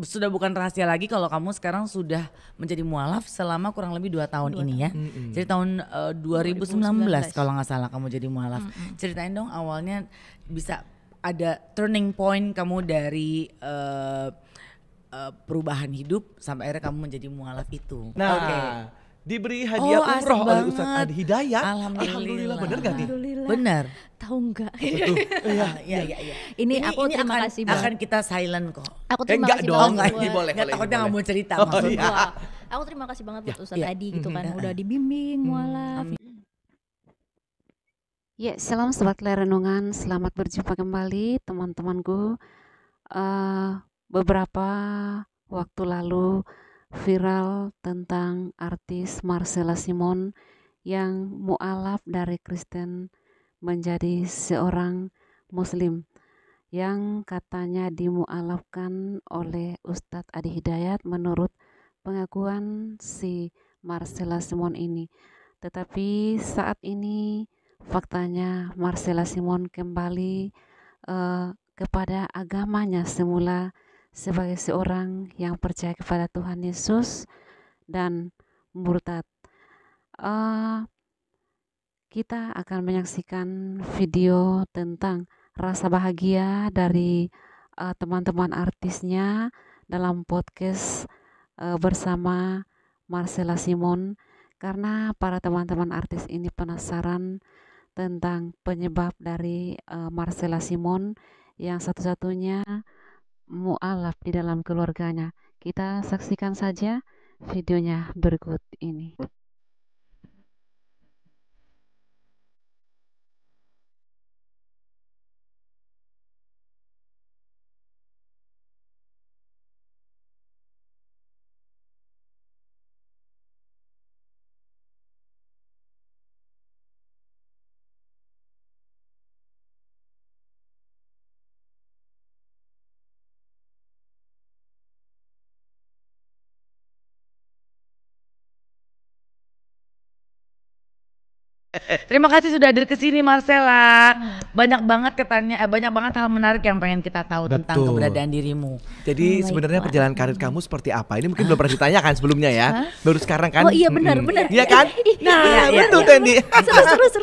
Sudah bukan rahasia lagi kalau kamu sekarang sudah menjadi mualaf selama kurang lebih 2 tahun ini ya. Jadi tahun 2019 kalau nggak salah kamu jadi mualaf. Ceritain dong awalnya bisa ada turning point kamu dari perubahan hidup sampai akhirnya kamu menjadi mualaf itu. Nah, diberi hadiah umroh oleh Ustadz Adi Hidayat. Alhamdulillah. Bener gak nih? Bener. Tahu nggak? Iya. Ini aku terima kasih banget. Akan kita silent kok. Aku terima enggak kasih dong, banget. enggak, ini buat- boleh. Nggak takutnya nggak mau cerita Oh, maksudnya. iya. Wah, aku terima kasih banget buat Ustadz Adi gitu kan, udah dibimbing mualaf. Ya, salam Sobat Layar Renungan, selamat berjumpa kembali teman-temanku. Beberapa waktu lalu viral tentang artis Marcella Simon yang mualaf dari Kristen menjadi seorang Muslim yang katanya dimualafkan oleh Ustadz Adi Hidayat menurut pengakuan si Marcella Simon ini. Tetapi saat ini faktanya Marcella Simon kembali kepada agamanya semula sebagai seorang yang percaya kepada Tuhan Yesus dan murtad. Kita akan menyaksikan video tentang rasa bahagia dari teman-teman artisnya dalam podcast bersama Marcella Simon, karena para teman-teman artis ini penasaran tentang penyebab dari Marcella Simon yang satu-satunya mualaf di dalam keluarganya. Kita saksikan saja videonya berikut ini. Terima kasih sudah hadir ke sini Marcella. Banyak banget banyak banget hal menarik yang pengen kita tahu tentang Betul. keberadaan dirimu. Jadi sebenarnya perjalanan karir kamu seperti apa? Ini mungkin belum pernah ditanyakan sebelumnya ya. Baru sekarang kan? Oh iya benar. Iya kan? Nah, Iya, betul iya. Tendi.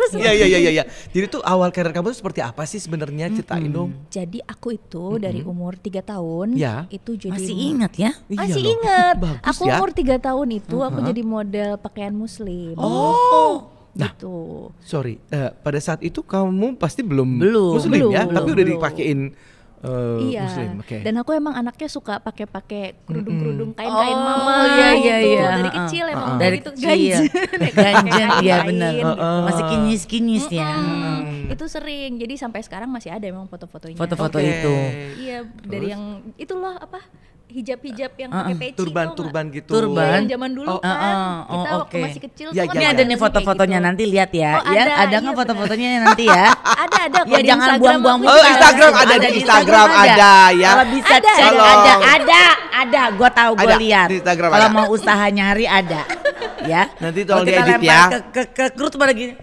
Seru. Iya. Jadi tuh awal karir kamu tuh seperti apa sih sebenarnya? Ceritain dong. Jadi aku itu dari umur 3 tahun Ya. itu jadi Masih ingat ya? Masih Iya loh. ingat. Bagus Aku ya. umur 3 tahun itu aku jadi model pakaian muslim. Oh. Nah, Gitu. sorry. Pada saat itu kamu pasti belum Belum. Muslim ya, Belum. tapi udah Belum. dipakein Iya. Muslim. Oke. Dan aku emang anaknya suka pakai kerudung-kerudung kain-kain mama iya, gitu. iya. Dari kecil emang Dari gitu. kecil. Ganjen. Ganjen, iya Kain, benar. gitu. Masih kinyis-kinyis ya. Itu sering. Jadi sampai sekarang masih ada emang foto-fotonya. Foto-foto Oke. itu. Iya, dari yang itu loh apa? Hijab-hijab yang pakai peci Turban gitu. Turban. Iya, yang zaman dulu kan. oh, Kita waktu oke. masih kecil Ya, tuh kan Ini jangan. ada nih kayak foto-fotonya gitu. nanti lihat ya. Oh, Ya, ada, ada iya, nggak benar. foto-fotonya nanti ya? Ada Ya kalau di jangan Instagram buang-buang aku Oh, juga Instagram ada Ada di Instagram ada ya. Kalau bisa Ada, cek ada. ada. Gua tahu, gua Ada, lihat. di Instagram Kalau ada. mau usaha nyari ada. Ya. Nanti Kalau tolong kita diedit lempar ya. ke krut pada gini.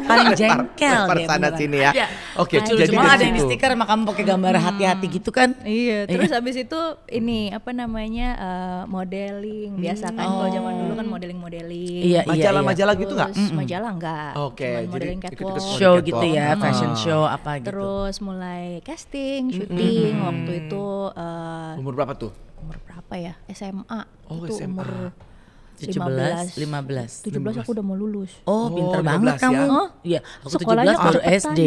Paling jengkel Lempar deh sana beneran. sini ya. Iya. Oke, Lucu, jadi cuma dari ada yang di situ. stiker sama kamu pakai gambar hati-hati gitu kan. Iya, terus habis itu ini apa namanya modeling biasa kan kalau zaman dulu kan modeling-modeling. Iya, Majalah-majalah gitu nggak? Terus majalah enggak. Oke, Cuman jadi modeling ikut-ikut catwalk. model Show catwalk. gitu ya, fashion show apa gitu. Terus mulai casting, syuting waktu itu Umur berapa tuh? umur berapa ya? SMA. Oh, Itu SMA. umur 17, 15. 17 aku udah mau lulus. Oh, pinter 15 banget ya. kamu. Oh, Iya, aku sekolahnya 17 baru kecepatan. SD.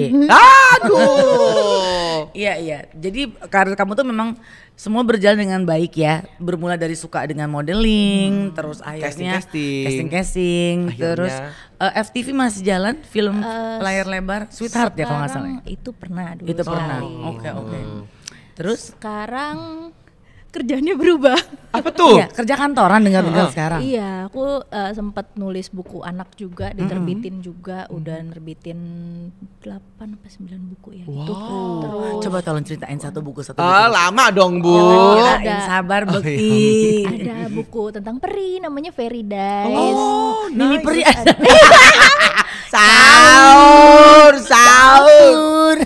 Aduh. Iya. Jadi karir kamu tuh memang semua berjalan dengan baik ya. Bermula dari suka dengan modeling, terus akhirnya Casting-casting. casting, Akhirnya. terus FTV masih jalan, film layar lebar, Sweetheart ya kalau nggak salah. Sekarang itu pernah dulu. Itu pernah. sekali. Oke. Terus Sekarang kerjaannya berubah. Apa tuh? iya, kerja kantoran dengar-dengar sekarang. Iya, aku sempat nulis buku anak juga, diterbitin juga, udah nerbitin 8 apa 9 buku ya. Gitu. Terus Coba tolong ceritain satu buku. Lama dong, Bu. Kirain Ada. sabar Bekti. ada buku tentang peri namanya Fairy Days. Oh, Mimi nice. Peri ada. Sahur. Sahur.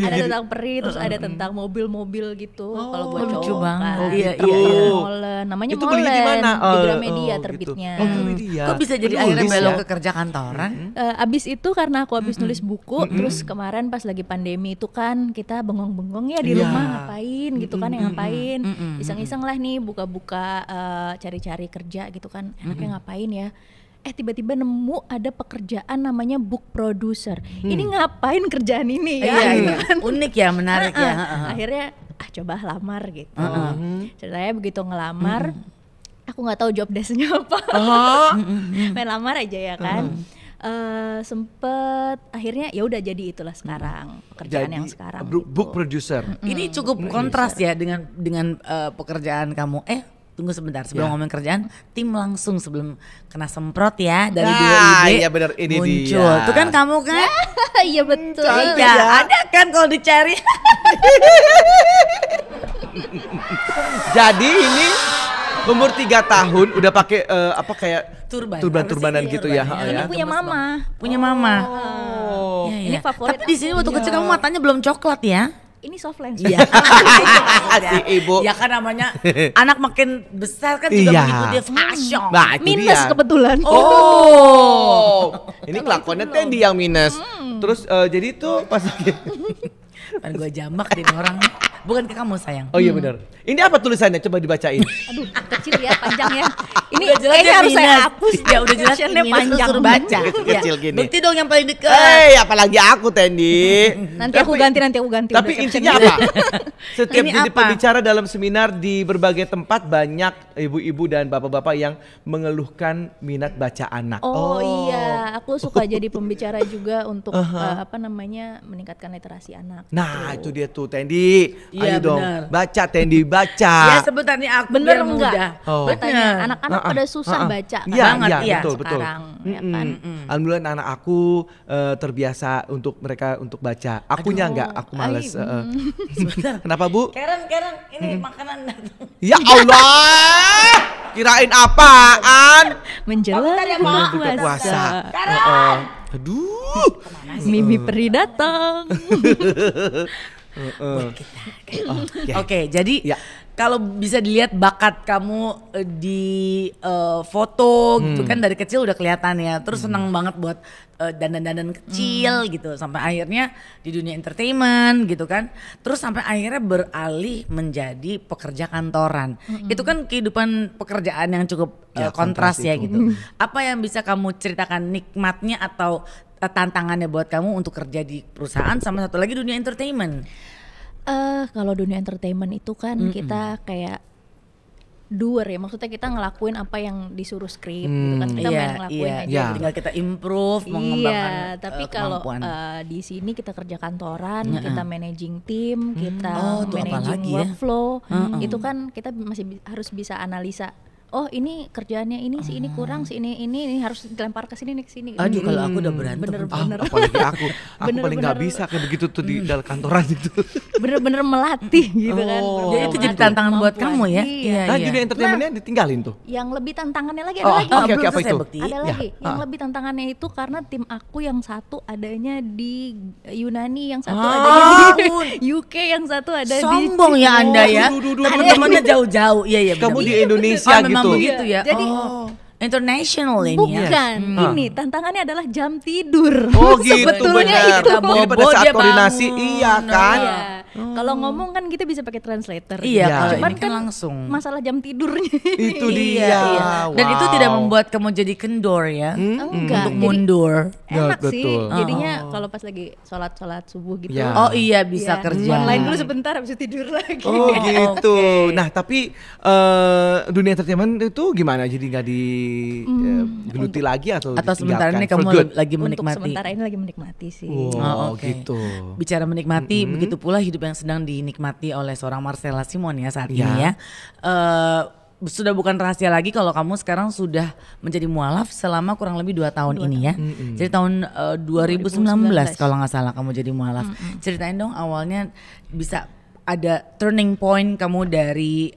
Ada tentang peri, terus ada tentang mobil-mobil gitu. Kalau buat lucu cowok banget. kan. Iya, Itu iya. Molen. Namanya Itu belinya di Molen. mana? Di Gramedia gitu. terbitnya. Oh, Gramedia. Kok bisa jadi Penulis akhirnya belok ya? ke kerja kantoran? Abis itu karena aku habis nulis buku, terus kemarin pas lagi pandemi itu kan kita bengong-bengong ya di Iya. rumah ngapain gitu kan, yang ngapain, iseng-iseng lah nih buka-buka cari-cari kerja gitu kan, enaknya ngapain ya? Tiba-tiba nemu ada pekerjaan namanya book producer. Ini ngapain kerjaan ini ya? Iya, Gitu iya. kan. Unik ya, menarik ya. Akhirnya coba lamar gitu. Ceritanya begitu ngelamar, aku nggak tahu job desk-nya apa. Main lamar aja ya kan. Sempet akhirnya ya udah jadi itulah sekarang pekerjaan yang sekarang. Book producer. Ini cukup kontras ya dengan pekerjaan kamu. Tunggu sebentar sebelum ngomongin kerjaan, tim langsung sebelum kena semprot ya dari dua ide. Iya benar, ini muncul. dia. Tuh kan kamu kan? Iya betul. Iya, ada kan kalau dicari. Jadi ini umur 3 tahun udah pakai apa kayak turban-turbanan gitu ya. Ini punya mama. Punya mama. Oh. Iya, Ini iya. favorit Tapi di sini waktu kecil kamu matanya belum coklat ya? Ini soft lens. Iya. Si ibu. Ya kan namanya anak makin besar kan juga Iya. mengikuti fashion. Nah, itu Minus dia. kebetulan. Oh. Ini kelakuannya Tendi yang minus. Terus jadi tuh pas lagi. Kan gue jamak di orang. Bukan ke kamu sayang. Oh iya benar. Ini apa tulisannya? Coba dibacain. Aduh, kecil ya, panjang ya. Ini Udah jelas kayaknya dia harus saya minus. hapus. Ya udah jelas Captionnya minus, panjang. suruh baca. Kecil-kecil gini. Bukti dong yang paling dekat. Apalagi aku Tendi. Nanti aku ganti. Tapi Udah intinya captionnya. apa? Setiap Ini jadi apa? pembicara dalam seminar di berbagai tempat banyak ibu-ibu dan bapak-bapak yang mengeluhkan minat baca anak. Oh iya, aku suka jadi pembicara juga untuk apa namanya meningkatkan literasi anak. Nah itu dia tuh Tendi. Iya, Ayo dong benar. baca Tendi baca. Ya sebentar nih aku Bener biar enggak? mudah. Oh. Bertanya, anak-anak pada susah baca kan? Iya, Banget, iya, iya. betul, betul. Sekarang, ya kan? Alhamdulillah anak aku terbiasa untuk mereka untuk baca. Akunya enggak, aku males. Sebentar. Kenapa Bu? Karen, ini makanan datang. Ya Allah, kirain apaan? Menjelang Buka puasa. Aduh. Mimi Peri datang. Oke, jadi Ya. kalau bisa dilihat bakat kamu di foto gitu kan dari kecil udah kelihatan ya. Terus senang banget buat dandan-dandan kecil gitu sampai akhirnya di dunia entertainment gitu kan. Terus sampai akhirnya beralih menjadi pekerja kantoran. Itu kan kehidupan pekerjaan yang cukup Ya, kontras ya itu. gitu. Apa yang bisa kamu ceritakan nikmatnya atau tantangannya buat kamu untuk kerja di perusahaan sama satu lagi dunia entertainment? Kalau dunia entertainment itu kan kita kayak doer ya, maksudnya kita ngelakuin apa yang disuruh skrip gitu kan, kita main ngelakuin aja. Iya. Tinggal kita improve, mengembangkan Iya, tapi kalau kemampuan. di sini kita kerja kantoran, kita managing tim, kita Oh, tuh managing apalagi ya? workflow, itu kan kita masih harus bisa analisa. Oh ini kerjaannya ini sih ini kurang sih ini harus dilempar ke sini nih ke sini. Aduh kalau aku udah berantem. Bener-bener Apalagi aku paling nggak Bener-bener. bisa kayak begitu tuh di dalam kantoran itu. bener-bener melatih gitu kan. Jadi itu jadi tantangan buat kamu ya? Iya. Nah dunia entertainmentnya ditinggalin tuh. Yang lebih tantangannya lagi Oh, ada lagi. oke, belum apa selesai, itu? Bekti. Ada Ya. lagi yang lebih tantangannya itu karena tim aku yang satu adanya di Yunani, yang satu adanya di UK, yang satu ada Sombong di ya Anda ya. Duh. Teman-temannya jauh-jauh. Iya iya. Kamu benar. di Indonesia Oh, memang gitu. begitu ya. Jadi International ini ya. bukan ini tantangannya adalah jam tidur. Oh gitu Sebetulnya benar. itu. Jadi pada Bobo, saat dia koordinasi bangun. iya kan. Iya. Kalau ngomong kan kita bisa pakai translator. Iya, Iya. kalau Cuman ini kan langsung. masalah jam tidurnya. Itu Iya, dia. iya. Dan itu Wow. tidak membuat kamu jadi kendor ya. Enggak. Untuk mundur. Enak Ya, sih. betul. Jadinya kalau pas lagi sholat subuh gitu. Ya. Oh iya bisa Iya. kerja. Online dulu sebentar habis itu tidur lagi. Oh gitu. Oke. Nah tapi dunia entertainment itu gimana? Jadi nggak digeluti lagi atau sementara ini ditinggalkan kamu for good? lagi Untuk menikmati. sementara ini lagi menikmati sih. Wow, oke. gitu. Bicara menikmati, begitu pula hidup yang sedang dinikmati oleh seorang Marcella Simon ya saat Ya. ini ya. Sudah bukan rahasia lagi kalau kamu sekarang sudah menjadi mualaf selama kurang lebih 2 tahun ini ya. Jadi tahun 2019 kalau nggak salah kamu jadi mualaf. Ceritain dong awalnya bisa ada turning point kamu dari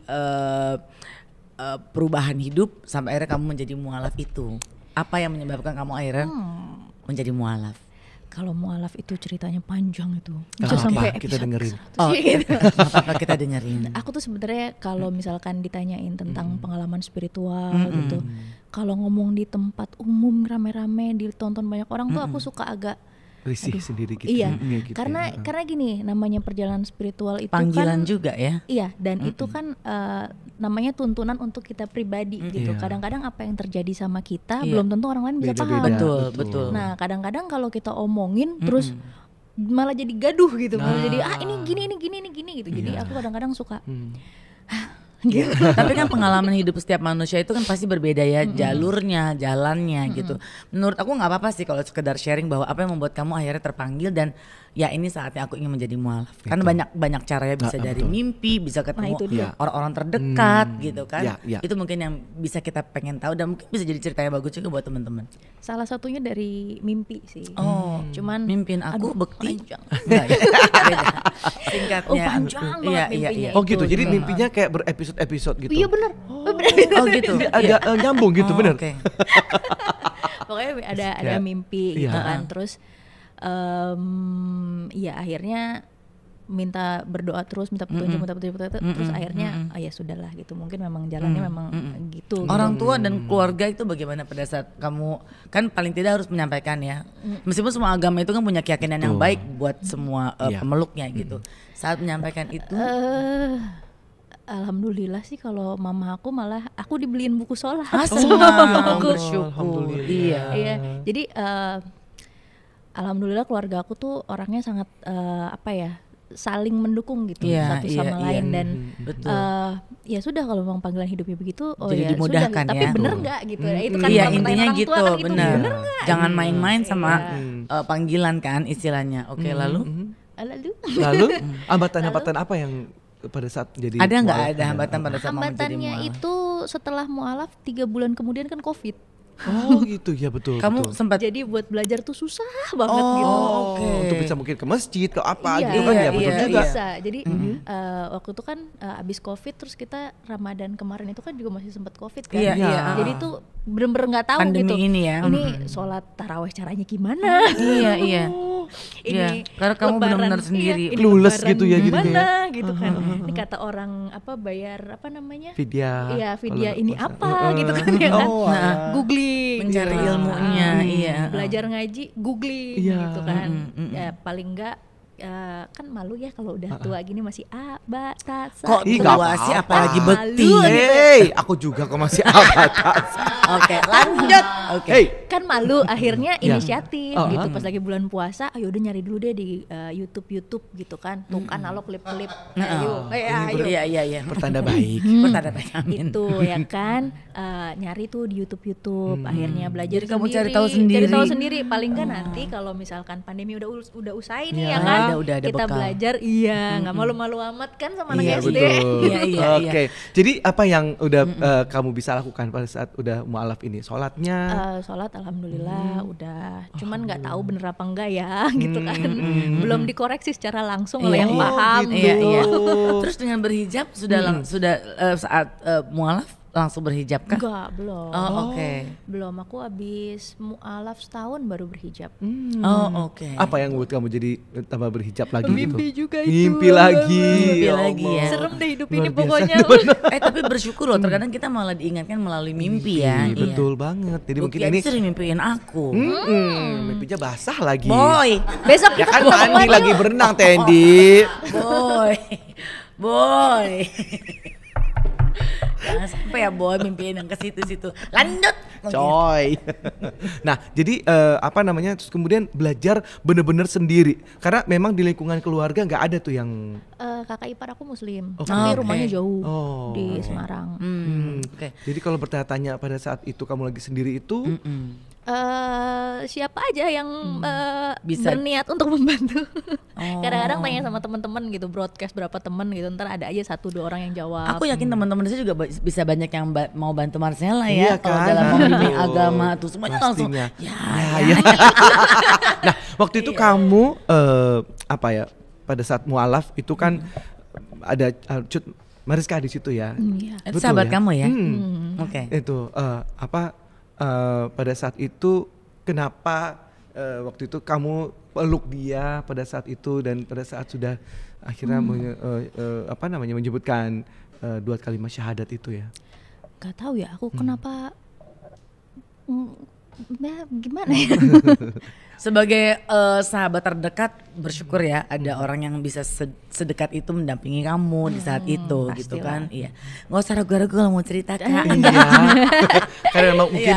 perubahan hidup sampai akhirnya kamu menjadi mualaf itu. Apa yang menyebabkan kamu akhirnya menjadi mualaf? Kalau mualaf itu ceritanya panjang itu. Gak Bisa apa-apa, sampai kita episode dengerin. gitu. Nggak apa-apa kita dengerin. Aku tuh sebenarnya kalau misalkan ditanyain tentang pengalaman spiritual gitu, kalau ngomong di tempat umum rame-rame ditonton banyak orang tuh aku suka agak Risih sendiri gitu. iya. Gitu Karena ya. karena gini, namanya perjalanan spiritual itu Panggilan kan juga ya. iya, dan itu kan namanya tuntunan untuk kita pribadi gitu. Iya. Kadang-kadang apa yang terjadi sama kita Iya. belum tentu orang lain bisa Beda-beda. paham. Betul, betul. Nah, kadang-kadang kalau kita omongin terus malah jadi gaduh gitu, malah jadi ini gini gitu. Jadi aku kadang-kadang suka gitu. Tapi kan pengalaman hidup setiap manusia itu kan pasti berbeda ya, jalurnya, jalannya gitu. Menurut aku nggak apa-apa sih kalau sekedar sharing bahwa apa yang membuat kamu akhirnya terpanggil dan ya ini saatnya aku ingin menjadi mualaf. Kan banyak cara ya, bisa dari mimpi, bisa ketemu itu dia. orang-orang terdekat gitu kan. Ya. Itu mungkin yang bisa kita pengen tahu dan mungkin bisa jadi cerita yang bagus juga buat teman-teman. Salah satunya dari mimpi sih. Oh, Cuman mimpin aku aduh, bekti. panjang. Enggak ya, beda. Singkatnya. Oh, panjang banget mimpinya. Oh gitu, Itu. jadi mimpinya kayak berepisode-episode gitu. Iya benar. Oh gitu. Jadi ada nyambung gitu, Oh, bener. oke. Pokoknya ada Kayak- mimpi iya. gitu kan. Terus ya akhirnya minta berdoa terus, minta petunjuk, terus akhirnya ya sudahlah gitu. Mungkin memang jalannya memang gitu. Orang tua dan keluarga itu bagaimana pada saat kamu kan paling tidak harus menyampaikan ya. Meskipun semua agama itu kan punya keyakinan yang baik buat semua Iya. pemeluknya gitu. Saat menyampaikan itu Alhamdulillah sih kalau mama aku malah aku dibeliin buku sholat. senang, Aku. bersyukur. Alhamdulillah. Iya. Iya, jadi alhamdulillah keluarga aku tuh orangnya sangat saling mendukung gitu Iya, satu iya, sama iya. lain dan Betul. ya sudah kalau memang panggilan hidupnya begitu, Jadi ya dimudahkan sudah. Tapi ya. bener nggak gitu? Itu kan Iya, pertanyaan intinya orang tua gitu, kan gitu, benar. bener nggak? Jangan main-main sama Iya. panggilan kan istilahnya. Oke, lalu Lalu Lalu hambatan-hambatan apa yang pada saat jadi ada nggak mualaf? ada hambatan pada saat mama jadi hambatannya mualaf? itu setelah mualaf 3 bulan kemudian kan COVID. Oh gitu ya, betul. Kamu betul. sempat Jadi buat belajar tuh susah banget Oh, gitu. oke. Untuk bisa mungkin ke masjid, ke apa Iya, gitu kan ya, iya, betul iya, juga. bisa. Jadi waktu itu kan abis COVID terus kita Ramadan kemarin itu kan juga masih sempat COVID kan. Iya, iya. Jadi tuh bener-bener nggak tahu Pandemi gitu. ini ya. Ini sholat taraweh caranya gimana? iya, iya. Ini Iya, karena kamu lebaran, benar-benar sendiri. ini Clueless lebaran gitu ya jadinya. gimana gitu kan. Ini kata orang bayar apa namanya? Vidya. Iya, vidya Kalau ini puasa. apa gitu kan ya kan. Oh, Nah, Googling mencari gitu. ilmunya, iya. Belajar ngaji, googling Iya. gitu kan. Ya paling enggak kan malu ya kalau udah tua gini masih ba ta sa. Kok Ih, tua nggak sih apa-apa. apalagi bekti. Malu. Hey, aku juga kok masih abatas. Oke, lanjut. Oke. Hey, Kan malu akhirnya Iya. inisiatif Oh, gitu pas lagi bulan puasa, ayo udah nyari dulu deh di YouTube gitu kan. Tuh kan halo klip-klip. Ayo. Ayo. Iya, iya, iya. pertanda baik. Pertanda baik, amin. Itu ya kan nyari tuh di YouTube akhirnya belajar Jadi kamu sendiri. cari tahu sendiri. Cari tahu sendiri paling enggak nanti kalau misalkan pandemi udah usai nih Iya. ya kan. Udah ada kita bekal. belajar nggak malu-malu amat kan sama anak Iya SD. betul. Iya, iya, Oke. Jadi apa yang udah kamu bisa lakukan pada saat udah mualaf ini? Sholatnya? Sholat alhamdulillah udah, cuman nggak tahu bener apa enggak ya gitu kan. Belum dikoreksi secara langsung oleh Iya, yang iya. paham Iya, gitu. iya. Terus dengan berhijab sudah saat mualaf langsung berhijab kah? Enggak, belum. Oh, oke. Belum, aku habis mualaf setahun baru berhijab. Oh, oke. Apa yang buat kamu jadi tambah berhijab lagi Mimpi gitu? juga itu. Mimpi lagi. Mimpi Ya lagi Allah. ya. Serem deh hidup Luar ini biasa. pokoknya. Tapi bersyukur loh, terkadang kita malah diingatkan melalui mimpi ya. Iya, betul banget. Jadi mungkin Bukti ini aja sering mimpiin aku. mimpinya basah lagi. Boy, Besok Ya kita kan mau mandi kemana? lagi berenang Tendi. boy, boy. Jangan sampai ya boy mimpiin yang ke situ-situ. Lanjut. Coy. Nah, jadi apa namanya? Terus kemudian belajar bener-bener sendiri. Karena memang di lingkungan keluarga nggak ada tuh yang Kakak ipar aku muslim, Oke. tapi Oke. rumahnya jauh Oh. di Semarang. Oke. Jadi kalau bertanya-tanya pada saat itu kamu lagi sendiri itu Siapa aja yang Bisa. berniat untuk membantu. Oh. Kadang-kadang tanya sama teman-teman gitu, broadcast berapa teman gitu, ntar ada aja 1-2 orang yang jawab. Aku yakin teman-teman saya juga bisa banyak yang mau bantu Marcella ya. Iya Kalau kan? dalam membimbing Betul. agama tuh semuanya langsung. Pastinya. Ya. Nah, waktu itu kamu apa ya? Pada saat mualaf itu kan ada Cut Mariska di situ ya. Iya. Itu Betul sahabat ya? kamu ya? Hmm. Oke. Itu apa pada saat itu kenapa waktu itu kamu peluk dia pada saat itu dan pada saat sudah akhirnya menyebutkan 2 kalimat syahadat itu ya? Gak tahu ya aku kenapa ya gimana ya. Sebagai sahabat terdekat bersyukur ya ada orang yang bisa sedekat itu mendampingi kamu di saat itu gitu kan. Iya. Nggak usah ragu-ragu kalau mau cerita Kak. Iya. Karena memang mungkin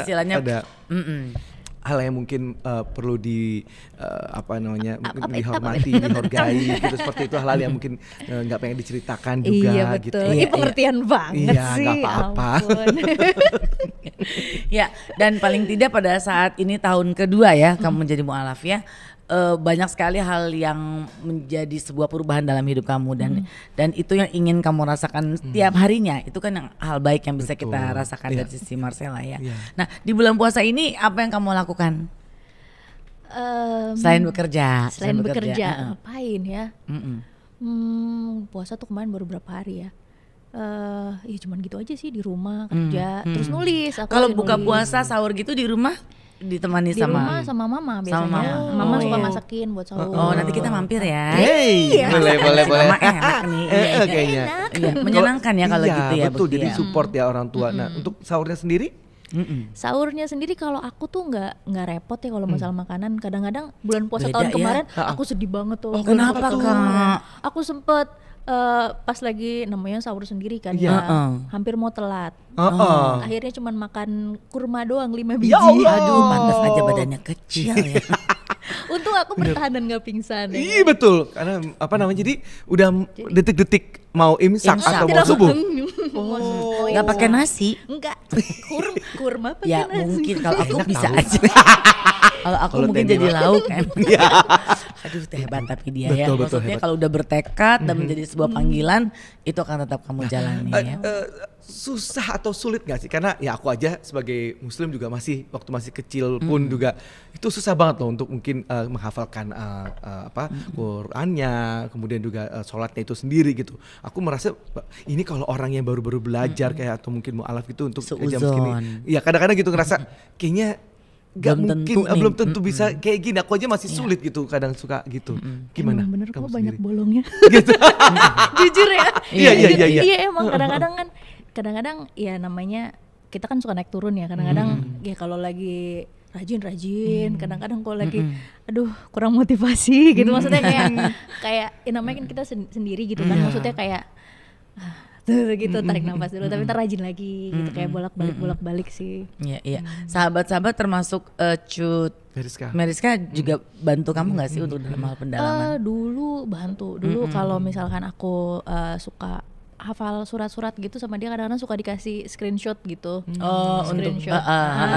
istilahnya ada hal yang mungkin perlu dihormati, dihargai gitu, seperti itu, hal-hal yang mungkin nggak pengen diceritakan juga. Iya betul. Gitu. Ini pengertian banget sih. Nggak apa-apa. Ya, dan paling tidak pada saat ini tahun kedua ya kamu menjadi mu'alaf ya. Banyak sekali hal yang menjadi sebuah perubahan dalam hidup kamu dan itu yang ingin kamu rasakan setiap harinya. Itu kan yang hal baik yang bisa kita rasakan dari sisi Marcella ya. Nah, di bulan puasa ini apa yang kamu lakukan? Selain bekerja. Ngapain ya? Puasa tuh kemarin baru berapa hari ya? Ya cuman gitu aja sih, di rumah kerja terus nulis. Kalau buka puasa sahur gitu di rumah ditemani di rumah sama mama biasanya. Mama suka masakin buat sahur. Oh, nanti kita mampir ya. Boleh. Mama enak nih. Kayaknya. Iya, menyenangkan ya kalau gitu ya. Betul, jadi support ya orang tua. Nah, untuk sahurnya sendiri? Sahurnya sendiri kalau aku tuh nggak repot ya kalau masalah makanan. Kadang-kadang bulan puasa tahun kemarin aku sedih banget tuh. Kenapa Kak? Aku sempet pas lagi namanya sahur sendiri kan hampir mau telat. Akhirnya cuma makan kurma doang 5 biji. Aduh, pantas aja badannya kecil ya. Untung aku bertahan dan gak pingsan. Iya betul, karena jadi udah detik-detik mau imsak atau mau subuh. Nggak pakai nasi? Enggak, kurma pakai ya, nasi. Ya mungkin kalau aku bisa aja. Kalau aku mungkin jadi lauk kan. Aduh, hebat tapi dia ya. Maksudnya kalau udah bertekad dan menjadi sebuah panggilan, itu akan tetap kamu jalani ya. Susah atau sulit gak sih? Karena ya aku aja sebagai muslim juga waktu masih kecil pun juga itu susah banget loh untuk mungkin menghafalkan Qurannya, kemudian juga sholatnya itu sendiri gitu. Aku merasa ini kalau orang yang baru-baru belajar kayak atau mungkin mu'alaf gitu untuk jam segini. Ya kadang-kadang gitu ngerasa kayaknya belum tentu bisa kayak gini. Aku aja masih sulit gitu, kadang suka gitu. Gimana? Emang bener kok banyak sendiri? bolongnya. Gitu. Jujur ya. Iya. Emang kadang-kadang ya namanya kita kan suka naik turun ya. Kadang-kadang ya kalau lagi rajin, kadang-kadang kalau lagi aduh kurang motivasi gitu. Maksudnya kayak ya namanya kan kita sendiri gitu kan. Maksudnya kayak gitu tarik nafas dulu, tapi ntar rajin lagi gitu, kayak bolak-balik sih. Iya. Sahabat-sahabat termasuk Cut Meriska juga bantu kamu nggak sih untuk dalam hal pendalaman? Dulu bantu. Kalau misalkan aku suka hafal surat-surat gitu sama dia, kadang-kadang suka dikasih screenshot gitu. Screenshot.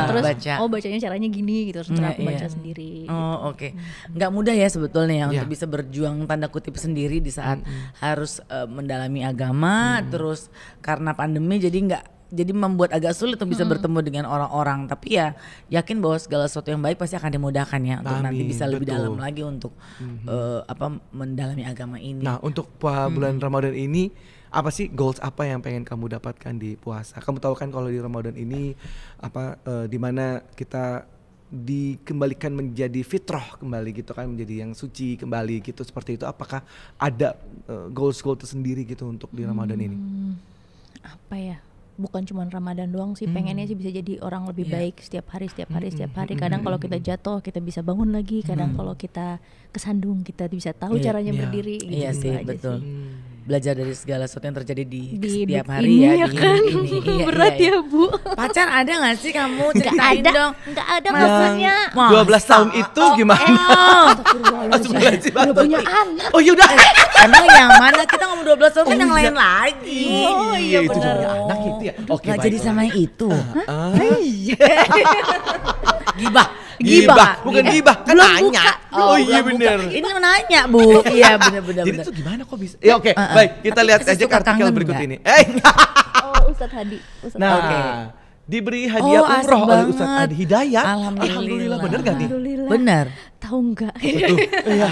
Terus baca. Bacanya caranya gini gitu, terus aku baca sendiri. Oke. Nggak mudah ya sebetulnya untuk bisa berjuang tanda kutip sendiri di saat harus mendalami agama, terus karena pandemi jadi membuat agak sulit untuk bisa bertemu dengan orang-orang. Tapi ya yakin bahwa segala sesuatu yang baik pasti akan dimudahkan ya untuk nanti bisa lebih dalam lagi untuk mendalami agama ini. Nah, untuk bulan Ramadan ini apa sih goals apa yang pengen kamu dapatkan di puasa? Kamu tahu kan kalau di Ramadan ini di mana kita dikembalikan menjadi fitrah kembali gitu kan, menjadi yang suci kembali gitu, seperti itu. Apakah ada goals tersendiri gitu untuk di Ramadan ini? Apa ya? Bukan cuma Ramadan doang sih, pengennya sih bisa jadi orang lebih baik setiap hari. Kadang kalau kita jatuh kita bisa bangun lagi, kadang kalau kita kesandung kita bisa tahu caranya berdiri gitu. Iya sih, betul. Belajar dari segala sesuatu yang terjadi di setiap hari ini ya kan. Ini. Berat ya Bu. Pacar ada gak sih kamu? Ceritain dong. Gak ada maksudnya. 12 tahun itu gimana? Astagfirullahaladzim. Udah punya anak. Oh yaudah. Emang yang mana? Kita ngomong 12 tahun kan yang lain lagi. Oh iya itu benar. juga anak gitu ya. Oke, gak jadi sama yang itu. Gibah, bukan gibah, kan nanya. Oh iya benar. Ini nanya Bu. Iya benar. Jadi itu gimana kok bisa? Ya oke, baik kita lihat aja artikel berikut ini. Ustadz Hadi. Nah, diberi hadiah umroh oleh Ustadz Hadi Hidayat. Alhamdulillah. Bener gak nih? Bener. Tahu nggak?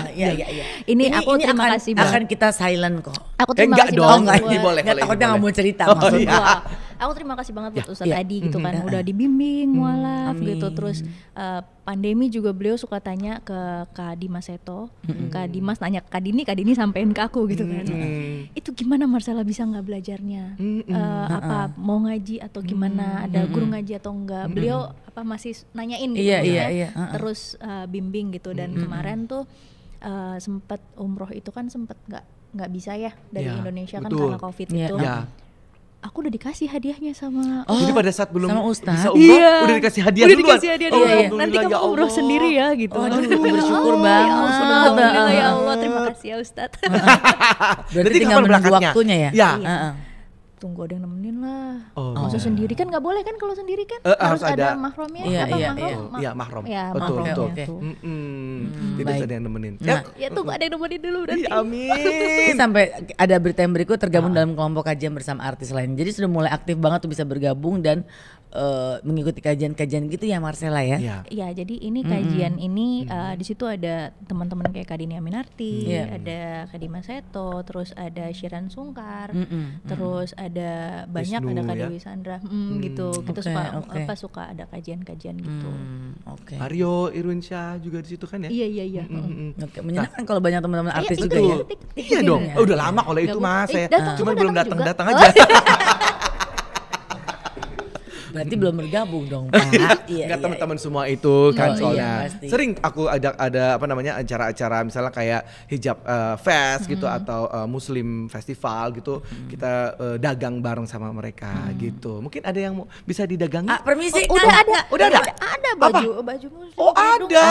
Iya. Ini aku terima kasih banget. Akan kita silent kok. Aku terima kasih dong, banget. ini boleh. Takutnya nggak mau cerita. Aku terima kasih banget buat Ustadz ya. Adi gitu kan, udah dibimbing mualaf amin. gitu. Terus pandemi juga beliau suka tanya ke Kak Dimas Seto, Kak Dimas nanya ke Kak Dini sampein ke aku gitu kan. Itu gimana Marcella bisa nggak belajarnya? Apa mau ngaji atau gimana? Ada guru ngaji atau enggak? Beliau apa masih nanyain gitu Iya. Terus bimbing gitu. Dan kemarin tuh sempat umroh itu kan sempat nggak bisa ya dari Ya, Indonesia kan betul. karena COVID Ya. itu. Ya. Aku udah dikasih hadiahnya sama Jadi pada saat belum sama Ustaz? bisa umroh udah dikasih hadiah udah duluan. dikasih hadiah Oh, duluan. alhamdulillah, Nanti kamu ya umroh Allah. sendiri ya gitu. Aduh, bersyukur banget. Alhamdulillah ya Allah, terima kasih ya Ustadz. Berarti tinggal menunggu berangkatnya? waktunya ya? Ya. Heeh. Tunggu ada yang nemenin lah. Oh. Masa sendiri kan nggak boleh kan, kalau sendiri kan Harus harus ada. ada mahramnya. Iya, Apa iya, mahram? iya. Iya, mahram. Ya, Betul, mahramnya betul. Oke. tuh. Jadi baik. harus ada yang nemenin. Nah, Ya tunggu ada yang nemenin dulu berarti. Iya, amin. Ini sampai ada berita yang berikut tergabung dalam kelompok kajian bersama artis lain. Jadi sudah mulai aktif banget tuh bisa bergabung dan mengikuti kajian-kajian gitu ya Marcella ya. Iya. Ya, jadi ini kajian ini di situ ada teman-teman kayak Kak Dini Aminarti, Iya. ada Kak Dimas Seto, terus ada Shiran Sungkar, terus ada banyak, Wisnu, ada Kak ya. Dewi Sandra, gitu. Kita Oke. suka ada kajian-kajian gitu. Oke. Mario Irwinsyah juga di situ kan ya? Iya. Oke, menyenangkan kalau banyak teman-teman artis ikut juga ya. Iya dong. Oh, udah lama kalau itu Nggak, Mas saya. datang, Cuman kamu belum datang juga? datang aja. Berarti belum bergabung dong Pak. Iya, Enggak iya, teman-teman semua itu kan Oh, soalnya. iya, pasti. Sering aku ada apa namanya acara-acara misalnya kayak hijab fest gitu atau muslim festival gitu. Kita dagang bareng sama mereka gitu. Mungkin ada yang bisa didagangi? Ah, permisi. Udah ada. Udah ada? Ada baju muslim. Oh, ada.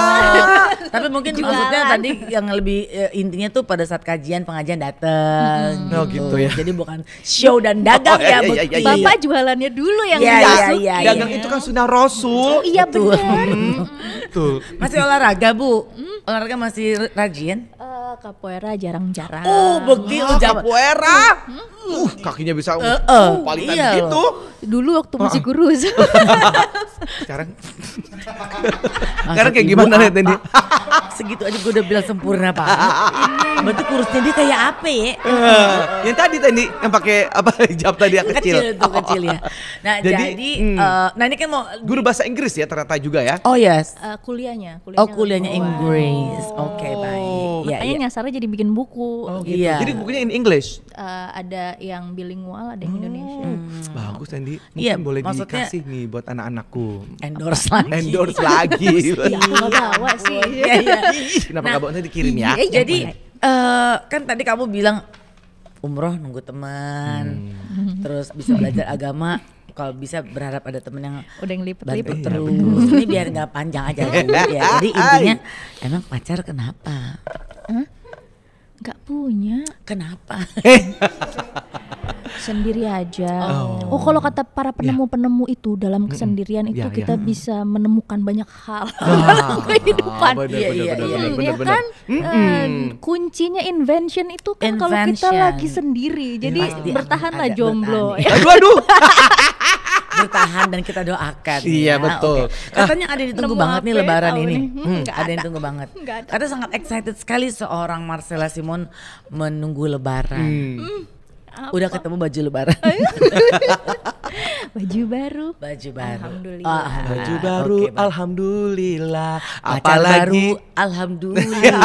Tapi mungkin maksudnya tadi yang lebih intinya tuh pada saat pengajian datang Oh, gitu ya. Jadi bukan show dan dagang Oh, ya, iya, Bukti. iya, iya. Bapak jualannya dulu yang Iya, masuk. iya, Dagang itu kan sunnah Rasul. Oh iya Betul. benar. Tuh. Masih olahraga Bu? Olahraga masih rajin? Capoeira jarang-jarang. Oh, Bukti lu zaman. Capoeira. Kakinya bisa palitan iya gitu. Dulu waktu masih kurus. Sekarang sekarang kayak gimana lihat ini? Segitu aja gue udah bilang sempurna Pak. Berarti kurusnya dia kayak apa ya? Yang tadi yang pakai apa hijab tadi yang kecil. Kecil ya. Nah jadi, nah ini kan mau Guru bahasa Inggris ya ternyata juga ya. oh yes. Kuliahnya Oh kuliahnya Inggris. Oke baik. Iya, Makanya iya. nyasarnya jadi bikin buku. Iya. Jadi bukunya in English. Ada yang bilingual, ada yang Indonesia. Bagus Andy. Mungkin Iya, boleh maksudnya- dikasih nih buat anak-anakku. Endorse lagi. Endorse lagi. Ya aku nggak bawa sih. Iya, iya. Kenapa nggak bawa dikirim ya? Iya, Jadi kan tadi kamu bilang umroh nunggu teman, terus bisa belajar agama. Kalau bisa berharap ada temen yang Udah yang bantu lipet-lipet. terus. Ini biar nggak panjang aja Bu. Ya, jadi intinya emang pacar kenapa? Nggak punya, Kenapa? sendiri aja. Oh kalau kata para penemu-penemu itu dalam kesendirian itu Ya, ya. kita bisa menemukan banyak hal Ah, kehidupan. Iya, iya, iya. Ya kan kuncinya invention itu kan kalau kita Invention. lagi sendiri. Jadi Pasti bertahanlah ada jomblo. bertahan. Aduh. Bertahan dan kita doakan. Iya, ya. betul. Oke. Katanya ada yang ditunggu Nemu banget nih apa ya Lebaran tahun ini. ini? Nggak Ada yang ada. tunggu banget. Nggak ada. Katanya sangat excited sekali seorang Marcella Simon menunggu Lebaran. Udah ketemu baju Lebaran. Baju baru. Baju baru. Alhamdulillah. Baju baru, Oke, baik. alhamdulillah. Pacar Apalagi baru, alhamdulillah.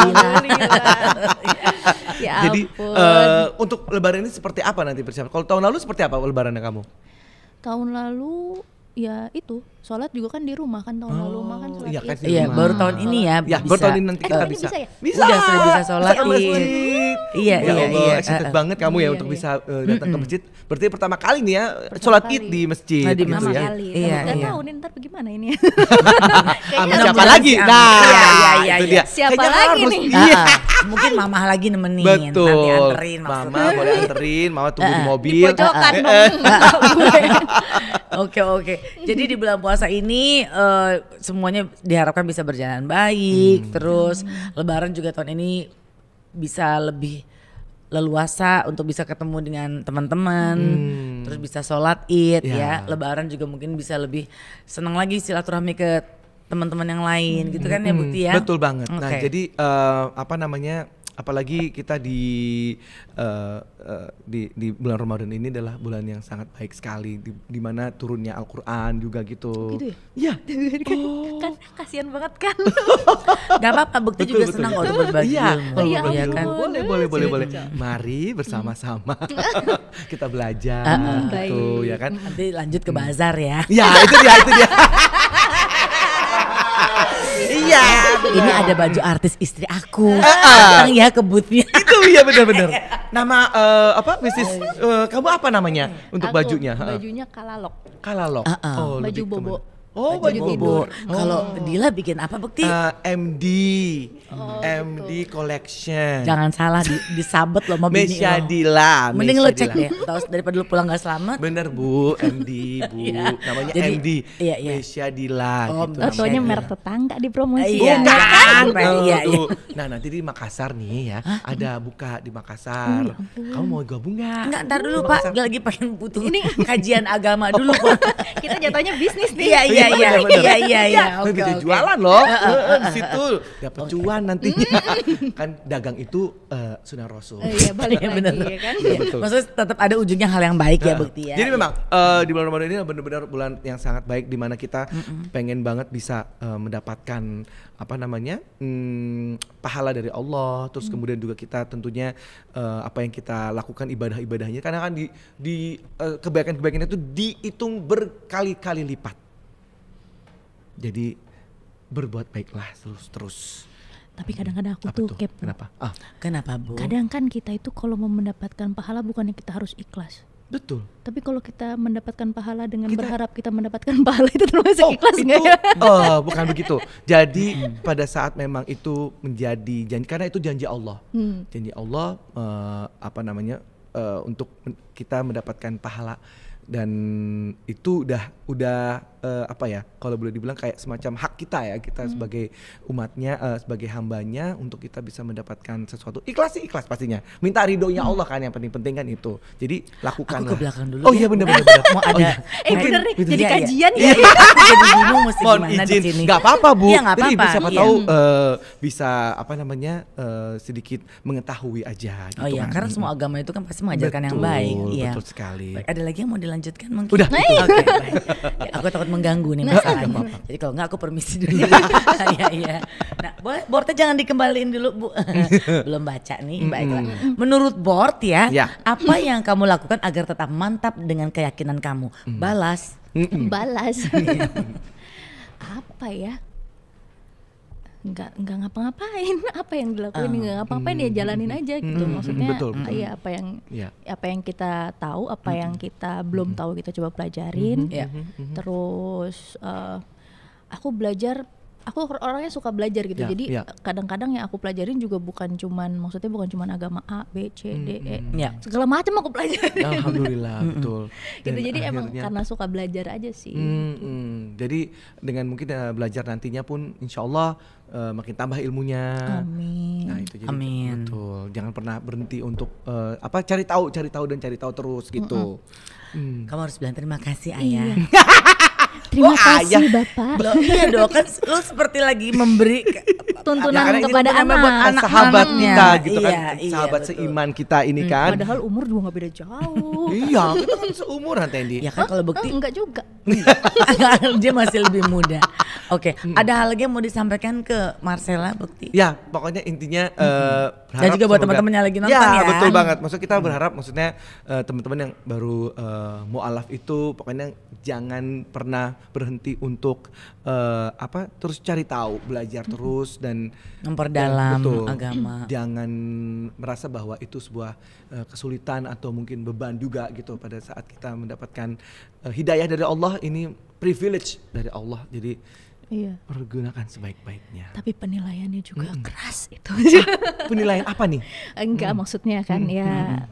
Ya jadi ampun. untuk Lebaran ini seperti apa nanti persiapan? Kalau tahun lalu seperti apa Lebarannya kamu? Tahun lalu ya itu sholat juga kan di rumah kan tahun lalu mah kan sholat iya kan Id. di Iya, rumah. baru tahun ini ya. Ya, baru tahun ini nanti kita tahun ini bisa. bisa ya? Bisa. Udah sudah bisa sholat Bisa ke Id. masjid. Iya, Ya iya, Allah, iya. excited banget kamu ya Iya, untuk iya. bisa datang ke masjid. Berarti pertama kali nih ya sholat Id kali. di masjid Nah, di gitu Pertama ya. kali. Iya, Nggak iya. tahu nih ntar bagaimana ini. Sama Mudah-mudahan siapa lagi? sih, Nah, amin. Iya, iya, iya, itu iya. dia. Siapa Kayaknya lagi harus. nih? Iya. Mungkin mamah lagi nemenin. Betul. Nanti anterin Mama maksudnya. boleh anterin, mama tunggu di Di mobil. pojokan dong. Oke oke. Jadi di bulan puasa ini semuanya diharapkan bisa berjalan baik. Terus Lebaran juga tahun ini bisa lebih leluasa untuk bisa ketemu dengan teman-teman. Terus bisa sholat Id ya. Ya. Lebaran juga mungkin bisa lebih senang lagi silaturahmi ke teman-teman yang lain gitu kan ya Bukti ya. Betul banget. Nah, Oke. jadi apa namanya apalagi kita di bulan Ramadan ini adalah bulan yang sangat baik sekali, di mana turunnya Al-Quran juga gitu. Gitu ya? Iya. Kan kasihan banget kan. Gak apa-apa, Bekti juga senang kok untuk berbagi ilmu. Iya, Iya kan? Boleh. Mari bersama-sama kita belajar gitu, ya kan? Nanti lanjut ke bazar ya. Ya, itu dia. Iya, Ini ada baju artis istri aku. Datang ya ke boothnya. itu iya benar-benar. Nama bisnis kamu apa namanya untuk Aku, bajunya? Bajunya Kalalok. Kalalok. Baju lebih ke bobo. mana? Oh, baju bobo. tidur. Kalau Dila bikin apa Bekti? MD Collection. Jangan salah disabet loh sama bini Mesya lo. Dila. Mending Mesya lo cek Dila. deh, tahu daripada lu pulang gak selamat. Bener Bu, MD Bu. Iya. Namanya Jadi, MD. iya. Mesya Dila Oh, gitu. Taunya Iya. merek tetangga dipromosi. Iya. Bukan. Iya. Tuh. Nah, nanti di Makassar nih ya, ada buka di Makassar. Kamu mau gabung nggak? Enggak, ntar dulu Pak, lagi pengen butuh ini kajian agama dulu Pak. Kita jatuhnya bisnis nih. Iya. Bisa Oke. jualan loh. Di situ dapat cuan nantinya. Kan dagang itu sunnah Rasul. Iya, balik lagi bener. ya kan. Iya, betul. Maksudnya tetap ada ujungnya hal yang baik ya Bekti ya. Jadi memang di bulan Ramadan ini benar-benar bulan yang sangat baik, di mana kita pengen banget bisa mendapatkan pahala dari Allah. Terus kemudian juga kita tentunya apa yang kita lakukan ibadah-ibadahnya, karena kan di kebaikan-kebaikan itu dihitung berkali-kali lipat. Jadi berbuat baiklah terus. Tapi kadang-kadang aku Apa tuh tuh? kepo. Kenapa? Kenapa Bu? Kadang kan kita itu kalau mau mendapatkan pahala bukannya kita harus ikhlas. Betul. Tapi kalau kita mendapatkan pahala dengan Kita- berharap kita mendapatkan pahala itu termasuk ikhlas itu nggak ya? bukan begitu. Jadi pada saat memang itu menjadi janji, karena itu janji Allah. Janji Allah untuk kita mendapatkan pahala, dan itu udah kalau boleh dibilang kayak semacam hak kita ya, kita sebagai umatnya, sebagai hambanya, untuk kita bisa mendapatkan sesuatu. Ikhlas pastinya, minta ridhonya Allah kan, yang penting kan itu. Jadi lakukanlah. Aku ke belakang dulu Oh ya. iya benar. Mau ada Bener nih, jadi Iya. kajian Iya. ya. Jadi bingung mesti Mohon gimana di izin, sini. nggak apa-apa Bu. Iya, nggak Jadi apa-apa, siapa iya. tahu bisa sedikit mengetahui aja. Gitu Oh iya, kan. karena semua agama itu kan pasti mengajarkan yang baik. Iya. Betul sekali. Baik, ada lagi yang mau dilanjutkan mungkin? Udah. Oke, baik. Ya, aku takut mengganggu nih masalahnya. Jadi kalau enggak aku permisi dulu. Iya. Nah, boleh boardnya jangan dikembaliin dulu Bu. Belum baca nih. Baiklah. Menurut board ya, Ya. apa yang kamu lakukan agar tetap mantap dengan keyakinan kamu? Balas. Balas. Apa ya? Nggak ngapa-ngapain. Apa yang dilakuin nggak ngapa-ngapain, ya jalanin aja gitu. Maksudnya betul. ya apa yang kita tahu, apa yang kita belum tahu kita coba pelajarin. Ya. Terus aku belajar, aku orangnya suka belajar gitu. Ya, Jadi ya. kadang-kadang yang aku pelajarin juga bukan cuman agama A, B, C, D, E. Ya. Segala macam aku pelajarin. Alhamdulillah, betul. Gitu. Dan Jadi emang akhirnya- karena suka belajar aja sih. Jadi dengan mungkin belajar nantinya pun insya Allah makin tambah ilmunya. Amin. Nah itu jadi Amin. betul. Jangan pernah berhenti untuk cari tahu terus gitu. Kamu harus bilang terima kasih Ayah. Terima ayah. kasih Bapak. Loh, iya dong, kan lu seperti lagi memberi Tuntunan Ya, karena ini kepada tuntunan anak. buat sahabat Anaknya. kita gitu kan, Iya, sahabat betul. seiman kita ini kan. Padahal umur juga gak beda jauh. Iya, kita kan seumuran Tendi. Ya kan kalau Bekti Enggak juga. dia masih lebih muda. Oke, ada hal lagi yang mau disampaikan ke Marcella Bekti? Ya, pokoknya intinya berharap Dan juga buat semoga- teman-teman yang lagi nonton ya. betul banget. Maksud kita berharap, maksudnya teman-teman yang baru mualaf itu pokoknya jangan pernah berhenti untuk terus cari tahu, belajar terus dan Memperdalam betul. agama. Jangan merasa bahwa itu sebuah kesulitan atau mungkin beban juga gitu pada saat kita mendapatkan hidayah dari Allah. Ini privilege dari Allah. Jadi Iya. pergunakan sebaik-baiknya. Tapi penilaiannya juga keras itu. Penilaian apa nih? Enggak, maksudnya kan ya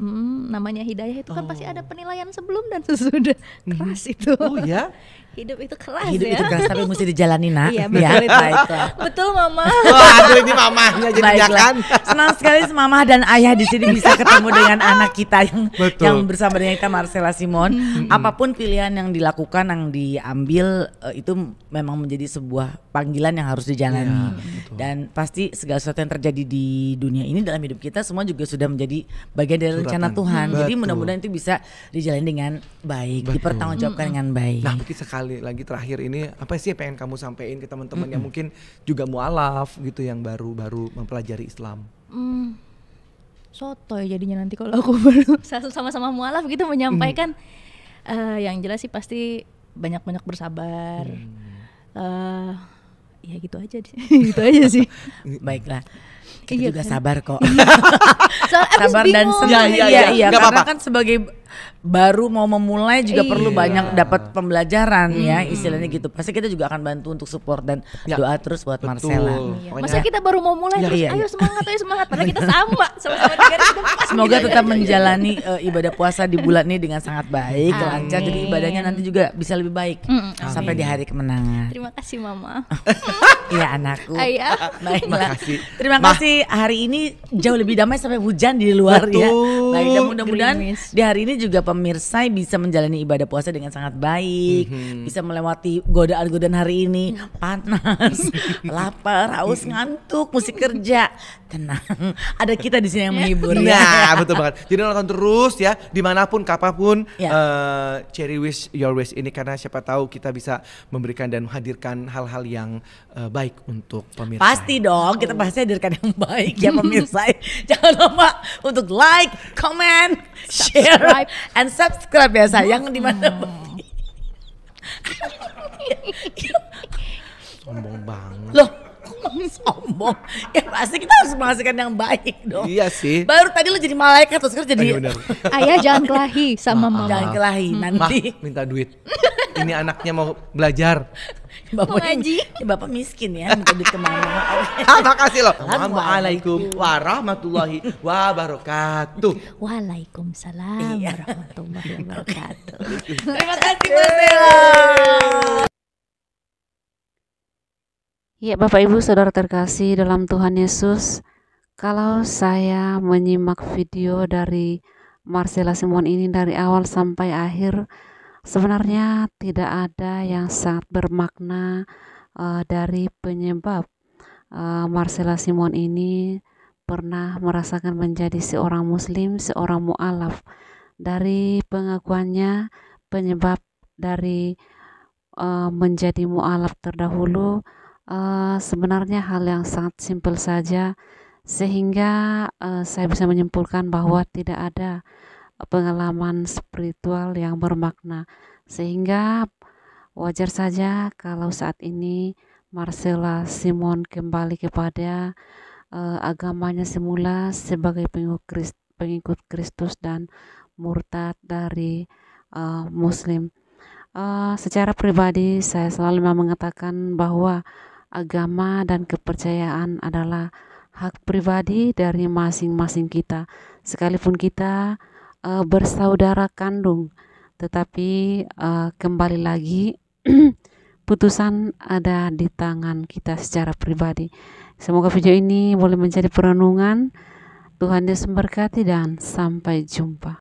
namanya hidayah itu kan pasti ada penilaian sebelum dan sesudah. Keras itu. Oh ya? Hidup itu keras Hidup ya. itu keras tapi mesti dijalani, nak. Iya, betul itu. Baiklah. Betul Mama. Waduh, ini mamahnya jadinya Baiklah. kan. Senang sekali mama dan ayah di sini bisa ketemu dengan anak kita Betul. yang bersama dengan kita, Marcella Simon. Apapun pilihan yang dilakukan, yang diambil, itu memang menjadi sebuah panggilan yang harus dijalani. Dan pasti segala sesuatu yang terjadi di dunia ini dalam hidup kita semua juga sudah menjadi bagian dari rencana Suratan. Tuhan. Jadi Betul. mudah-mudahan itu bisa dijalani dengan baik, Betul. dipertanggungjawabkan dengan baik. Nah, mungkin sekali lagi terakhir ini apa sih yang pengen kamu sampaikan ke teman-teman yang mungkin juga mualaf gitu, yang baru-baru mempelajari Islam? Sotoy jadinya nanti kalau aku baru sama-sama mualaf gitu menyampaikan. Yang jelas sih pasti banyak-banyak bersabar. Ya gitu aja sih. Gitu aja sih. Baiklah. Kita Iya juga kan? sabar kok. Soalnya abis Sabar dan bingung. senang. Iya, Iya, iya. Nggak karena apa-apa. kan sebagai baru mau memulai juga perlu Iya. banyak dapat pembelajaran ya, istilahnya gitu. Pasti kita juga akan bantu untuk support dan Ya. doa terus buat Betul. Marcella. Iya. Pokoknya- Masa kita baru mau mulai terus iya, ayo iya. semangat padahal kita sama-sama di garis depan. Semoga tetap menjalani ibadah puasa di bulan ini dengan sangat baik, Amin. lancar. Jadi ibadahnya nanti juga bisa lebih baik sampai di hari kemenangan. Terima kasih Mama. Iya anakku. Ayah. Baiklah. Makasih. Terima kasih. Hari ini jauh lebih damai sampai hujan di luar ya. Betul. Baik, dan mudah-mudahan Gerimis. di hari ini juga pemirsa bisa menjalani ibadah puasa dengan sangat baik, bisa melewati godaan-godaan hari ini, panas, lapar, haus, ngantuk, mesti kerja. Tenang, ada kita di sini yang menghibur ya. Nah, betul banget. Jadi nonton terus ya, dimanapun, kapanpun, Ya. Cherry Wish Your Wish ini, karena siapa tahu kita bisa memberikan dan menghadirkan hal-hal yang baik untuk pemirsa. Pasti dong, kita pasti hadirkan yang baik ya pemirsa. Jangan lupa untuk like, comment, share, Subscribe. and subscribe ya sayang di mana. Sombong banget. Loh, kok sombong? Ya pasti kita harus menghasilkan yang baik dong. Iya sih. Baru tadi lu jadi malaikat terus sekarang jadi Iya benar. Ayah jangan kelahi sama Mama. jangan kelahi Mah, nanti. minta duit. Ini anaknya mau belajar. Bapak Mengaji. ya, bapak miskin ya, minta duit ke mama. Oke. Makasih loh. Assalamualaikum Assalamualaikum warahmatullahi wabarakatuh. Waalaikumsalam Iya. warahmatullahi wabarakatuh. Terima kasih Marcella. Ya, Bapak Ibu Saudara terkasih dalam Tuhan Yesus, kalau saya menyimak video dari Marcella Simon ini dari awal sampai akhir, sebenarnya tidak ada yang sangat bermakna dari penyebab Marcella Simon ini pernah merasakan menjadi seorang muslim, seorang mu'alaf. Dari pengakuannya, penyebab dari menjadi mu'alaf terdahulu sebenarnya hal yang sangat simpel saja, sehingga saya bisa menyimpulkan bahwa tidak ada pengalaman spiritual yang bermakna, sehingga wajar saja kalau saat ini Marcella Simon kembali kepada agamanya semula sebagai pengikut Kristus dan murtad dari Muslim. Secara pribadi saya selalu mengatakan bahwa agama dan kepercayaan adalah hak pribadi dari masing-masing kita, sekalipun kita bersaudara kandung, tetapi kembali lagi putusan ada di tangan kita secara pribadi. Semoga video ini boleh menjadi perenungan. Tuhan Yesus memberkati dan sampai jumpa.